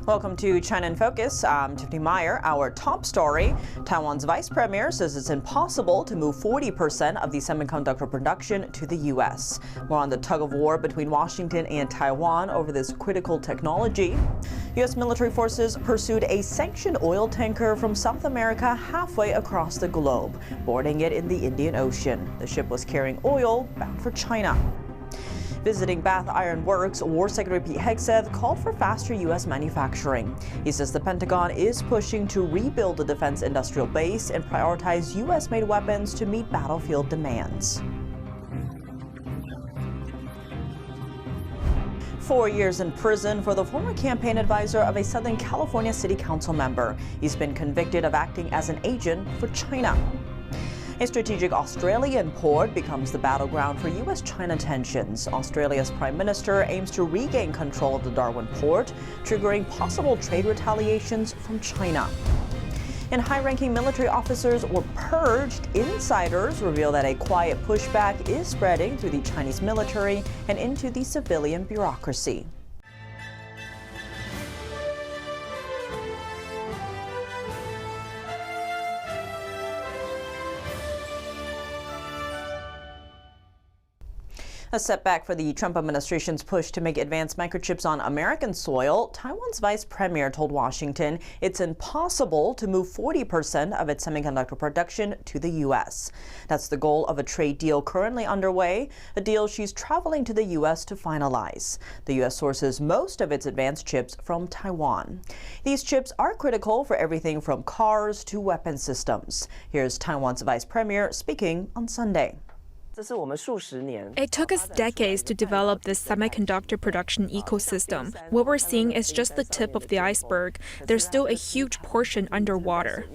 Welcome to China in Focus. I'm Tiffany Meyer. Our top story, Taiwan's vice premier says it's impossible to move 40% of the semiconductor production to the U.S. More on the tug-of-war between Washington and Taiwan over this critical technology. U.S. military forces pursued a sanctioned oil tanker from South America halfway across the globe, boarding it in the Indian Ocean. The ship was carrying oil bound for China. Visiting Bath Iron Works, War Secretary Pete Hegseth called for faster U.S. manufacturing. He says the Pentagon is pushing to rebuild the defense industrial base and prioritize U.S.-made weapons to meet battlefield demands. 4 years in prison for the former campaign advisor of a Southern California City Council member. He's been convicted of acting as an agent for China. A strategic Australian port becomes the battleground for U.S.-China tensions. Australia's Prime Minister aims to regain control of the Darwin port, triggering possible trade retaliations from China. And high-ranking military officers were purged. Insiders reveal that a quiet pushback is spreading through the Chinese military and into the civilian bureaucracy. A setback for the Trump administration's push to make advanced microchips on American soil. Taiwan's vice premier told Washington it's impossible to move 40% of its semiconductor production to the U.S. That's the goal of a trade deal currently underway, a deal she's traveling to the U.S. to finalize. The U.S. sources most of its advanced chips from Taiwan. These chips are critical for everything from cars to weapon systems. Here's Taiwan's vice premier speaking on Sunday. It took us decades to develop this semiconductor production ecosystem. What we're seeing is just the tip of the iceberg. There's still a huge portion underwater.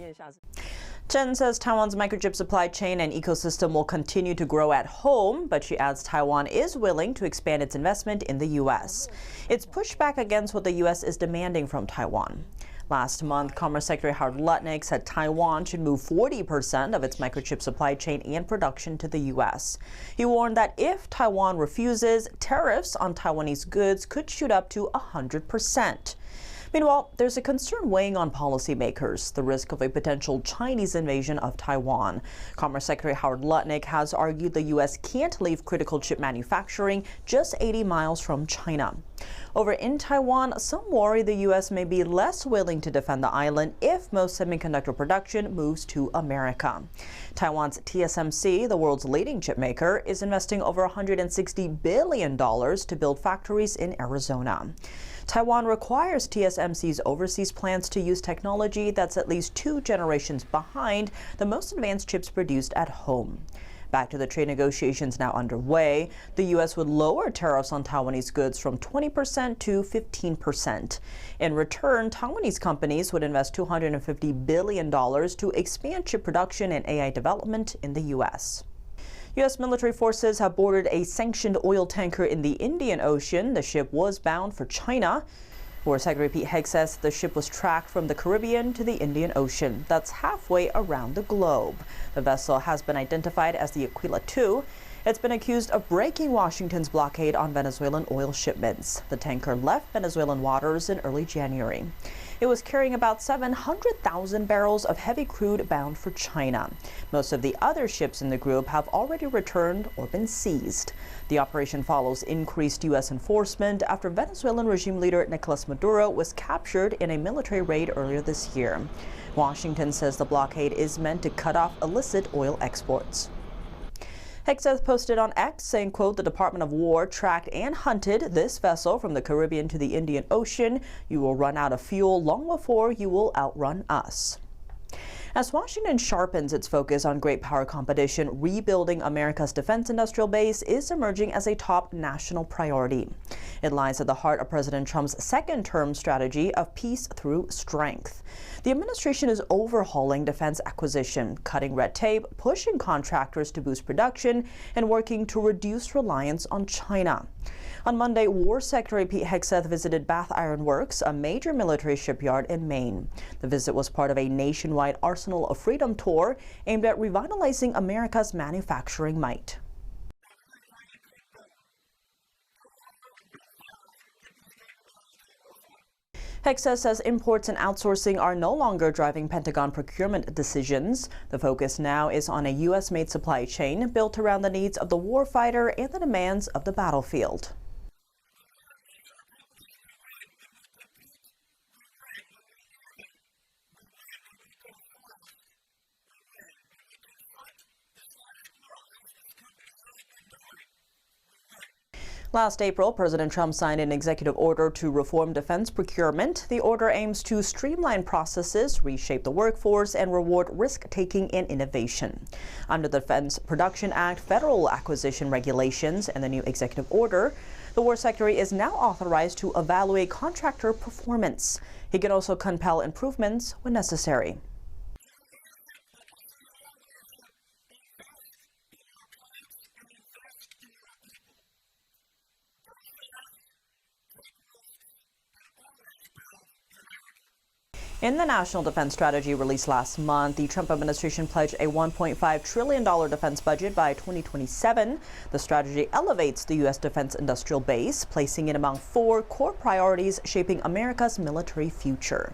Chen says Taiwan's microchip supply chain and ecosystem will continue to grow at home, but she adds Taiwan is willing to expand its investment in the U.S. It's pushback against what the U.S. is demanding from Taiwan. Last month, Commerce Secretary Howard Lutnick said Taiwan should move 40% of its microchip supply chain and production to the U.S. He warned that if Taiwan refuses, tariffs on Taiwanese goods could shoot up to 100%. Meanwhile, there's a concern weighing on policymakers, the risk of a potential Chinese invasion of Taiwan. Commerce Secretary Howard Lutnick has argued the U.S. can't leave critical chip manufacturing just 80 miles from China. Over in Taiwan, some worry the U.S. may be less willing to defend the island if most semiconductor production moves to America. Taiwan's TSMC, the world's leading chip maker, is investing over $160 billion to build factories in Arizona. Taiwan requires TSMC's overseas plants to use technology that's at least 2 generations behind the most advanced chips produced at home. Back to the trade negotiations now underway, the U.S. would lower tariffs on Taiwanese goods from 20% to 15%. In return, Taiwanese companies would invest $250 billion to expand chip production and AI development in the U.S. U.S. military forces have boarded a sanctioned oil tanker in the Indian Ocean. The ship was bound for China. War Secretary Pete Hegseth says the ship was tracked from the Caribbean to the Indian Ocean. That's halfway around the globe. The vessel has been identified as the Aquila II. It's been accused of breaking Washington's blockade on Venezuelan oil shipments. The tanker left Venezuelan waters in early January. It was carrying about 700,000 barrels of heavy crude bound for China. Most of the other ships in the group have already returned or been seized. The operation follows increased U.S. enforcement after Venezuelan regime leader Nicolas Maduro was captured in a military raid earlier this year. Washington says the blockade is meant to cut off illicit oil exports. Hegseth posted on X saying, quote, "The Department of War tracked and hunted this vessel from the Caribbean to the Indian Ocean. You will run out of fuel long before you will outrun us." As Washington sharpens its focus on great power competition, rebuilding America's defense industrial base is emerging as a top national priority. It lies at the heart of President Trump's second-term strategy of peace through strength. The administration is overhauling defense acquisition, cutting red tape, pushing contractors to boost production, and working to reduce reliance on China. On Monday, War Secretary Pete Hegseth visited Bath Iron Works, a major military shipyard in Maine. The visit was part of a nationwide Arsenal of Freedom tour aimed at revitalizing America's manufacturing might. Hegseth says imports and outsourcing are no longer driving Pentagon procurement decisions. The focus now is on a U.S.-made supply chain built around the needs of the warfighter and the demands of the battlefield. Last April, President Trump signed an executive order to reform defense procurement. The order aims to streamline processes, reshape the workforce, and reward risk-taking and innovation. Under the Defense Production Act, federal acquisition regulations, and the new executive order, the War Secretary is now authorized to evaluate contractor performance. He can also compel improvements when necessary. In the National Defense Strategy released last month, the Trump administration pledged a $1.5 trillion defense budget by 2027. The strategy elevates the U.S. defense industrial base, placing it among 4 core priorities shaping America's military future.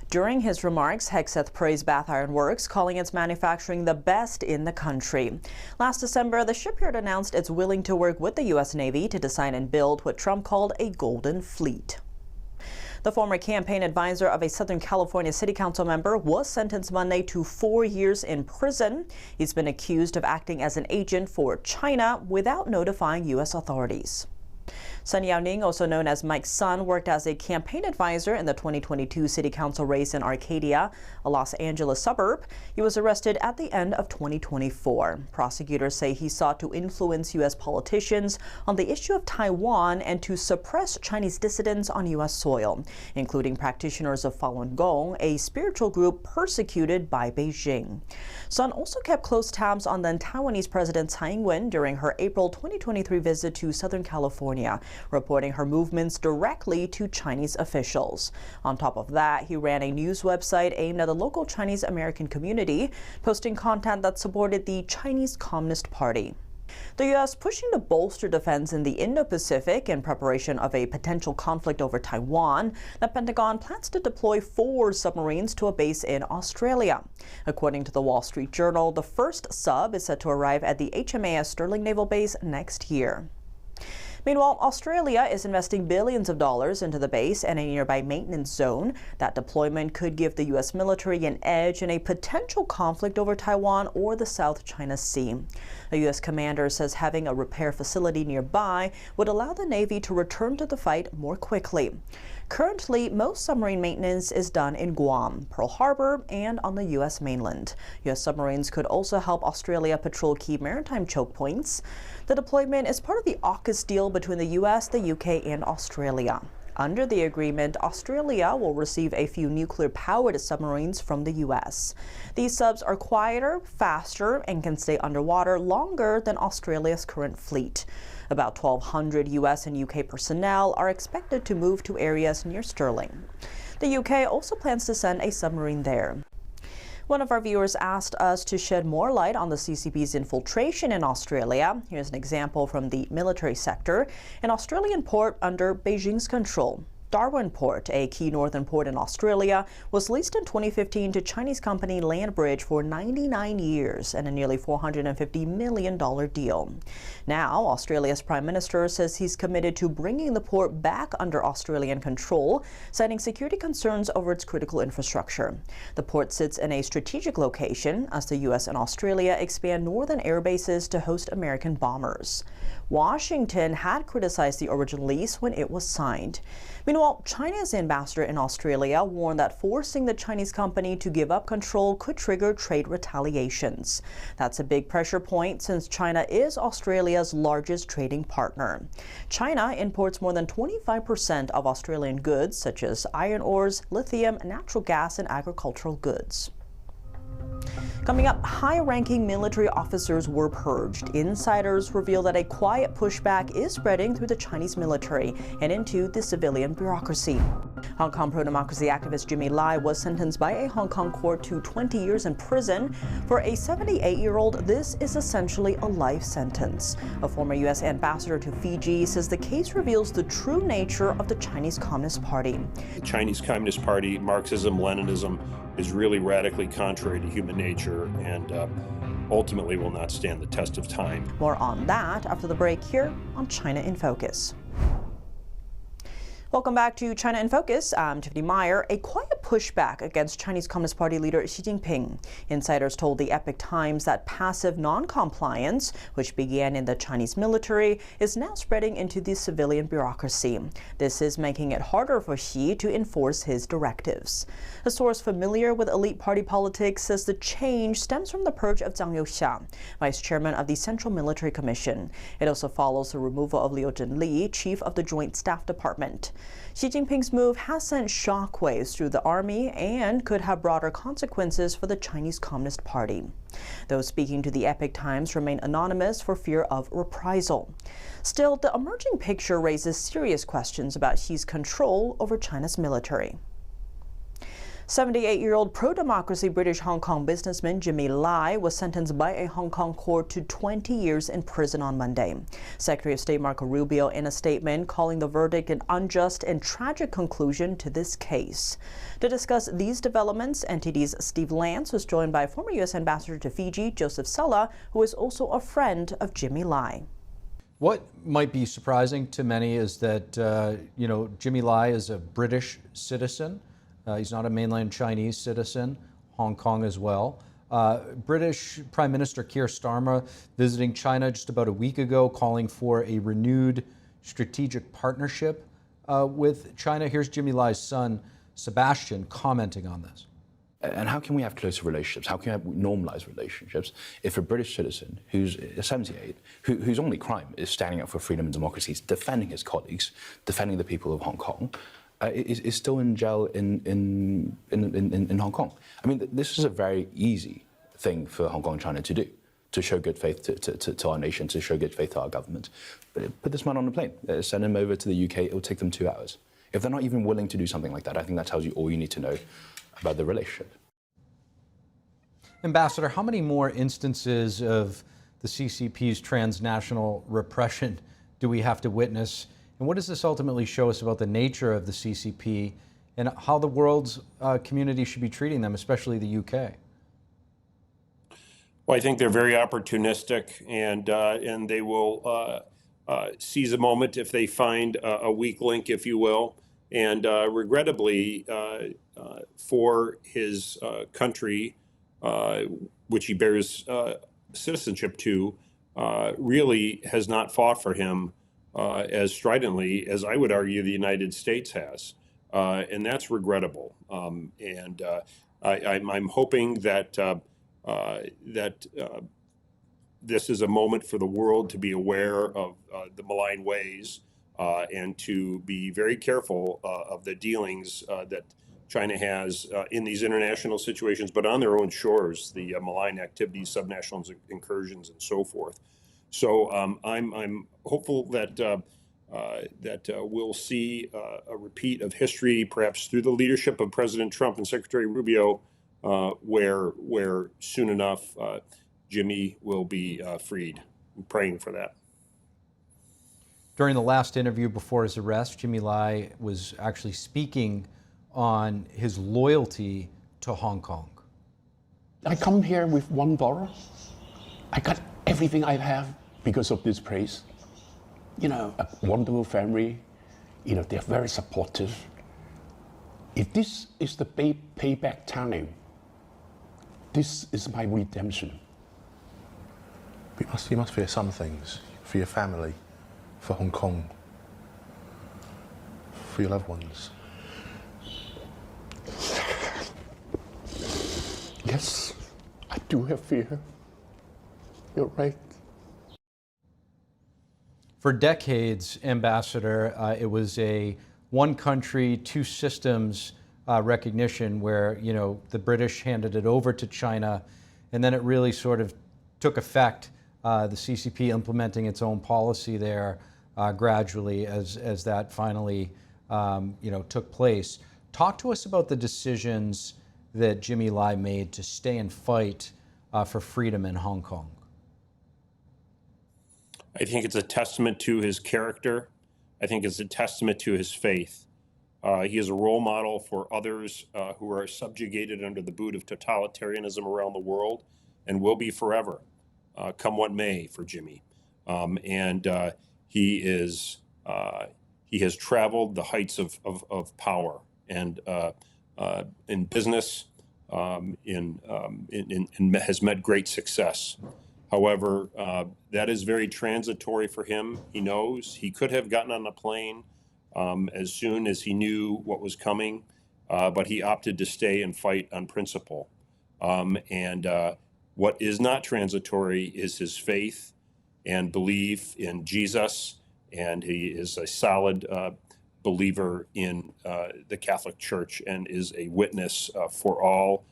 During his remarks, Hegseth praised Bath Iron Works, calling its manufacturing the best in the country. Last December, the shipyard announced it's willing to work with the U.S. Navy to design and build what Trump called a golden fleet. The former campaign advisor of a Southern California City Council member was sentenced Monday to 4 years in prison. He's been accused of acting as an agent for China without notifying U.S. authorities. Sun Yao-ning, also known as Mike's son, worked as a campaign advisor in the 2022 city council race in Arcadia, a Los Angeles suburb. He was arrested at the end of 2024. Prosecutors say he sought to influence U.S. politicians on the issue of Taiwan and to suppress Chinese dissidents on U.S. soil, including practitioners of Falun Gong, a spiritual group persecuted by Beijing. Sun also kept close tabs on then Taiwanese President Tsai Ing-wen during her April 2023 visit to Southern California, reporting her movements directly to Chinese officials. On top of that, he ran a news website aimed at the local Chinese American community, posting content that supported the Chinese Communist Party. The U.S. pushing to bolster defense in the Indo-Pacific in preparation of a potential conflict over Taiwan. The Pentagon plans to deploy 4 submarines to a base in Australia. According to the Wall Street Journal, the first sub is set to arrive at the HMAS Sterling Naval Base next year. Meanwhile, Australia is investing billions of dollars into the base and a nearby maintenance zone. That deployment could give the U.S. military an edge in a potential conflict over Taiwan or the South China Sea. A U.S. commander says having a repair facility nearby would allow the Navy to return to the fight more quickly. Currently, most submarine maintenance is done in Guam, Pearl Harbor, and on the U.S. mainland. U.S. submarines could also help Australia patrol key maritime choke points. The deployment is part of the AUKUS deal between the U.S., the U.K., and Australia. Under the agreement, Australia will receive a few nuclear-powered submarines from the U.S. These subs are quieter, faster, and can stay underwater longer than Australia's current fleet. About 1,200 U.S. and U.K. personnel are expected to move to areas near Stirling. The U.K. also plans to send a submarine there. One of our viewers asked us to shed more light on the CCP's infiltration in Australia. Here's an example from the military sector, an Australian port under Beijing's control. Darwin Port, a key northern port in Australia, was leased in 2015 to Chinese company Landbridge for 99 years and a nearly $450 million deal. Now, Australia's Prime Minister says he's committed to bringing the port back under Australian control, citing security concerns over its critical infrastructure. The port sits in a strategic location as the U.S. and Australia expand northern air bases to host American bombers. Washington had criticized the original lease when it was signed. Meanwhile, China's ambassador in Australia warned that forcing the Chinese company to give up control could trigger trade retaliations. That's a big pressure point since China is Australia's largest trading partner. China imports more than 25% of Australian goods, such as iron ores, lithium, natural gas, and agricultural goods. Coming up, high-ranking military officers were purged. Insiders reveal that a quiet pushback is spreading through the Chinese military and into the civilian bureaucracy. Hong Kong pro-democracy activist Jimmy Lai was sentenced by a Hong Kong court to 20 years in prison. For a 78-year-old, this is essentially a life sentence. A former U.S. ambassador to Fiji says the case reveals the true nature of the Chinese Communist Party. The Chinese Communist Party, Marxism, Leninism, is really radically contrary to human nature and ultimately will not stand the test of time. More on that after the break here on China in Focus. Welcome back to China in Focus. I'm Tiffany Meyer. A quiet pushback against Chinese Communist Party leader Xi Jinping. Insiders told the Epoch Times that passive non-compliance, which began in the Chinese military, is now spreading into the civilian bureaucracy. This is making it harder for Xi to enforce his directives. A source familiar with elite party politics says the change stems from the purge of Zhang Youxia, vice chairman of the Central Military Commission. It also follows the removal of Liu Zhenli, chief of the Joint Staff Department. Xi Jinping's move has sent shockwaves through the army and could have broader consequences for the Chinese Communist Party. Those speaking to the Epoch Times remain anonymous for fear of reprisal. Still, the emerging picture raises serious questions about Xi's control over China's military. 78-year-old pro-democracy British Hong Kong businessman Jimmy Lai was sentenced by a Hong Kong court to 20 years in prison on Monday. Secretary of State Marco Rubio in a statement calling the verdict an unjust and tragic conclusion to this case. To discuss these developments, NTD's Steve Lance was joined by former U.S. Ambassador to Fiji, Joseph Cella, who is also a friend of Jimmy Lai. What might be surprising to many is that, Jimmy Lai is a British citizen. He's not a mainland Chinese citizen, Hong Kong as well. British Prime Minister Keir Starmer visiting China just about a week ago, calling for a renewed strategic partnership with China. Here's Jimmy Lai's son, Sebastian, commenting on this. And how can we have closer relationships? How can we normalize relationships if a British citizen who's 78, whose only crime is standing up for freedom and democracy, defending his colleagues, defending the people of Hong Kong, is still in jail in Hong Kong? I mean, this is a very easy thing for Hong Kong and China to do, to show good faith to our nation, to show good faith to our government. But put this man on a plane, send him over to the UK, it will take them 2 hours. If they're not even willing to do something like that, I think that tells you all you need to know about the relationship. Ambassador, how many more instances of the CCP's transnational repression do we have to witness? And what does this ultimately show us about the nature of the CCP and how the world's community should be treating them, especially the UK? Well, I think they're very opportunistic, and they will seize a moment if they find a weak link, if you will. And regrettably, for his country, which he bears citizenship to, really has not fought for him as stridently as I would argue the United States has. And that's regrettable. I'm hoping that this is a moment for the world to be aware of the malign ways and to be very careful of the dealings that China has in these international situations, but on their own shores, the malign activities, subnational incursions, and so forth. So I'm hopeful that we'll see a repeat of history, perhaps through the leadership of President Trump and Secretary Rubio, where soon enough Jimmy will be freed. I'm praying for that. During the last interview before his arrest, Jimmy Lai was actually speaking on his loyalty to Hong Kong. I come here with $1. I got everything I have because of this place. You know, a wonderful family. You know, they're very supportive. If this is the payback time, this is my redemption. You must fear some things for your family, for Hong Kong, for your loved ones. Yes, I do have fear. You're right. For decades, Ambassador, it was a one country, two systems recognition where, you know, the British handed it over to China, and then it really sort of took effect, the CCP implementing its own policy there gradually as that finally, you know, took place. Talk to us about the decisions that Jimmy Lai made to stay and fight for freedom in Hong Kong. I think it's a testament to his character. I think it's a testament to his faith. He is a role model for others who are subjugated under the boot of totalitarianism around the world, and will be forever, come what may for Jimmy. He has traveled the heights of power, and in business, and has met great success. However, that is very transitory for him. He knows he could have gotten on a plane as soon as he knew what was coming, but he opted to stay and fight on principle. What is not transitory is his faith and belief in Jesus, and he is a solid believer in the Catholic Church and is a witness for all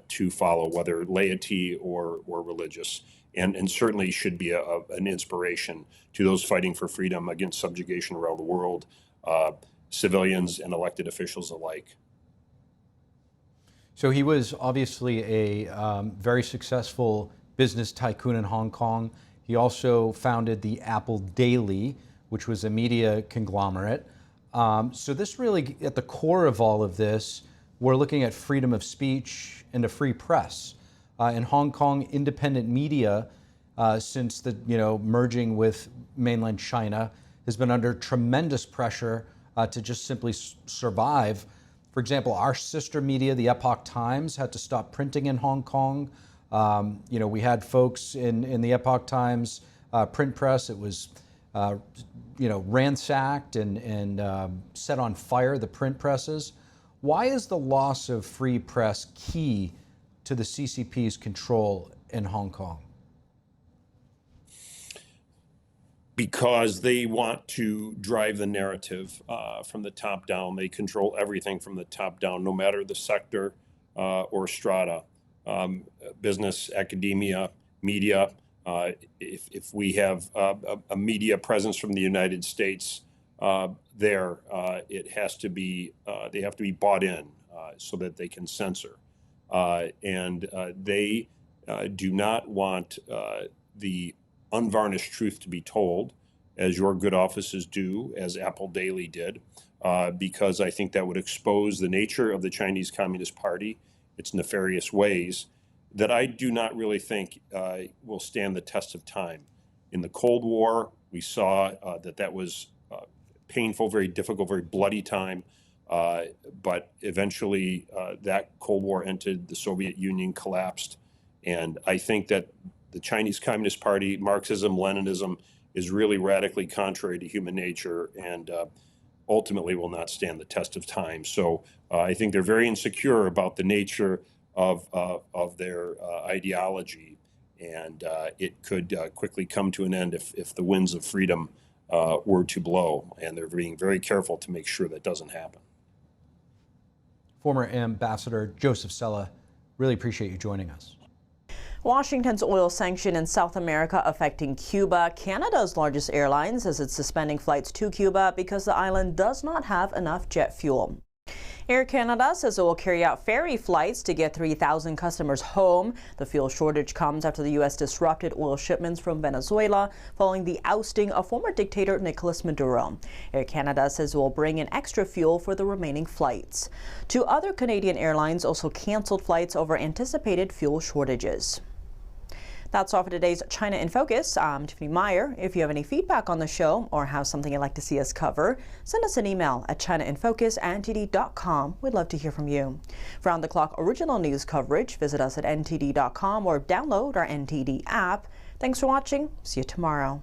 to follow, whether laity or religious, and certainly should be an inspiration to those fighting for freedom against subjugation around the world, civilians and elected officials alike. So he was obviously a very successful business tycoon in Hong Kong. He also founded the Apple Daily, which was a media conglomerate. So this really, at the core of all of this, we're looking at freedom of speech and a free press. In Hong Kong, independent media, since the merging with mainland China, has been under tremendous pressure to just simply survive. For example, our sister media, the Epoch Times, had to stop printing in Hong Kong. We had folks in the Epoch Times print press. It was ransacked and set on fire, the print presses. Why is the loss of free press key to the CCP's control in Hong Kong? Because they want to drive the narrative from the top down. They control everything from the top down, no matter the sector or strata. Business, academia, media. If we have a media presence from the United States, it has to be they have to be bought in so that they can censor, and they do not want the unvarnished truth to be told, as your good offices do, as Apple Daily did, because I think that would expose the nature of the Chinese Communist Party, its nefarious ways, that I do not really think will stand the test of time. In the Cold War, we saw that was painful, very difficult, very bloody time, but eventually that Cold War ended, the Soviet Union collapsed, and I think that the Chinese Communist Party, Marxism, Leninism, is really radically contrary to human nature and ultimately will not stand the test of time. So I think they're very insecure about the nature of their ideology, and it could quickly come to an end if the winds of freedom were to blow, and they're being very careful to make sure that doesn't happen. Former Ambassador Joseph Cella, really appreciate you joining us. Washington's oil sanction in South America affecting Cuba. Canada's largest airline says it's suspending flights to Cuba because the island does not have enough jet fuel. Air Canada says it will carry out ferry flights to get 3,000 customers home. The fuel shortage comes after the U.S. disrupted oil shipments from Venezuela following the ousting of former dictator Nicolas Maduro. Air Canada says it will bring in extra fuel for the remaining flights. 2 other Canadian airlines also canceled flights over anticipated fuel shortages. That's all for today's China in Focus. I'm Tiffany Meyer. If you have any feedback on the show or have something you'd like to see us cover, send us an email at chinainfocus@ntd.com. We'd love to hear from you. For round-the-clock original news coverage, visit us at ntd.com or download our NTD app. Thanks for watching. See you tomorrow.